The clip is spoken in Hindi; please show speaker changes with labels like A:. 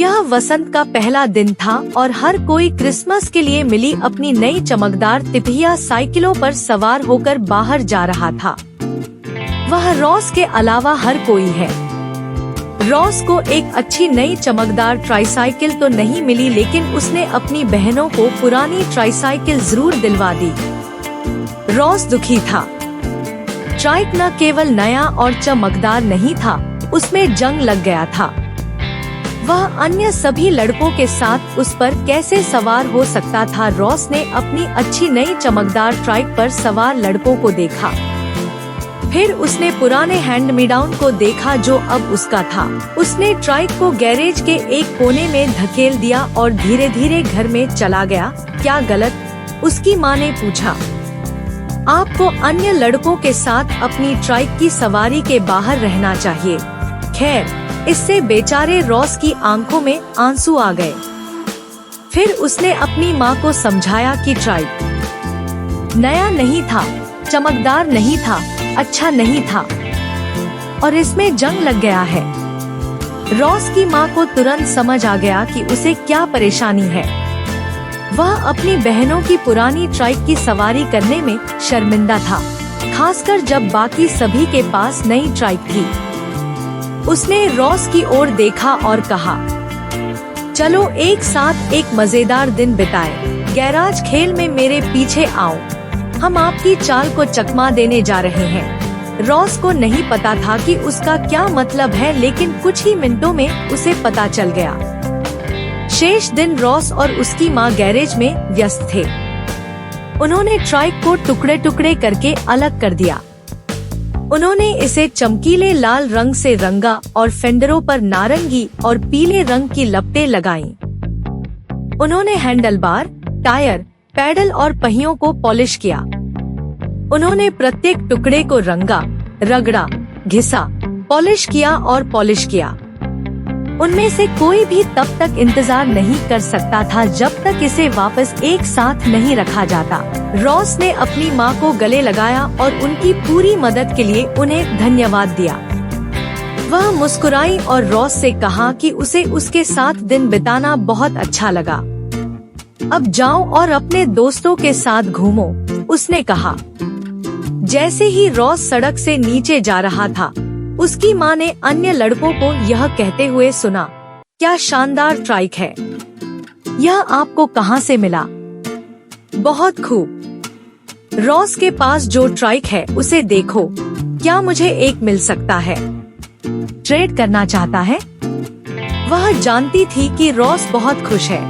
A: यह वसंत का पहला दिन था और हर कोई क्रिसमस के लिए मिली अपनी नई चमकदार तितलियां साइकिलों पर सवार होकर बाहर जा रहा था। वह रॉस के अलावा हर कोई है। रॉस को एक अच्छी नई चमकदार ट्राइसाइकिल तो नहीं मिली, लेकिन उसने अपनी बहनों को पुरानी ट्राइसाइकिल जरूर दिलवा दी। रॉस दुखी था। ट्राइक न केवल नया और चमकदार नहीं था, उसमें जंग लग गया था। वह अन्य सभी लड़कों के साथ उस पर कैसे सवार हो सकता था। रॉस ने अपनी अच्छी नई चमकदार ट्राइक पर सवार लड़कों को देखा। फिर उसने पुराने हैंड मी डाउन को देखा जो अब उसका था। उसने ट्राइक को गैरेज के एक कोने में धकेल दिया और धीरे धीरे घर में चला गया। क्या गलत? उसकी माँ ने पूछा। आपको अन्य लड़कों के साथ अपनी ट्राइक की सवारी के बाहर रहना चाहिए। खैर, इससे बेचारे रॉस की आंखों में आंसू आ गए। फिर उसने अपनी माँ को समझाया कि ट्राइक नया नहीं था, चमकदार नहीं था, अच्छा नहीं था और इसमें जंग लग गया है। रॉस की माँ को तुरंत समझ आ गया कि उसे क्या परेशानी है। वह अपनी बहनों की पुरानी ट्राइक की सवारी करने में शर्मिंदा था, खासकर जब बाकी सभी के पास नई ट्राइक थी। उसने रॉस की ओर देखा और कहा, चलो एक साथ एक मजेदार दिन बिताएं। गैराज खेल में मेरे पीछे आओ, हम आपकी चाल को चकमा देने जा रहे हैं। रॉस को नहीं पता था कि उसका क्या मतलब है, लेकिन कुछ ही मिनटों में उसे पता चल गया। शेष दिन रॉस और उसकी माँ गैरेज में व्यस्त थे। उन्होंने ट्राइक को टुकड़े टुकड़े करके अलग कर दिया। उन्होंने इसे चमकीले लाल रंग से रंगा और फेंडरों पर नारंगी और पीले रंग की लपटें लगाईं। उन्होंने हैंडल बार, टायर, पैडल और पहियों को पॉलिश किया। उन्होंने प्रत्येक टुकड़े को रंगा, रगड़ा, घिसा, पॉलिश किया और पॉलिश किया। उनमें से कोई भी तब तक इंतजार नहीं कर सकता था जब तक इसे वापस एक साथ नहीं रखा जाता। रॉस ने अपनी माँ को गले लगाया और उनकी पूरी मदद के लिए उन्हें धन्यवाद दिया। वह मुस्कुराई और रॉस से कहा कि उसे उसके साथ दिन बिताना बहुत अच्छा लगा। अब जाओ और अपने दोस्तों के साथ घूमो, उसने कहा। जैसे ही रॉस सड़क से नीचे जा रहा था, उसकी माँ ने अन्य लड़कों को यह कहते हुए सुना, क्या शानदार ट्राइक है, यह आपको कहाँ से मिला? बहुत खूब। रॉस के पास जो ट्राइक है उसे देखो, क्या मुझे एक मिल सकता है? ट्रेड करना चाहता है? वह जानती थी कि रॉस बहुत खुश है।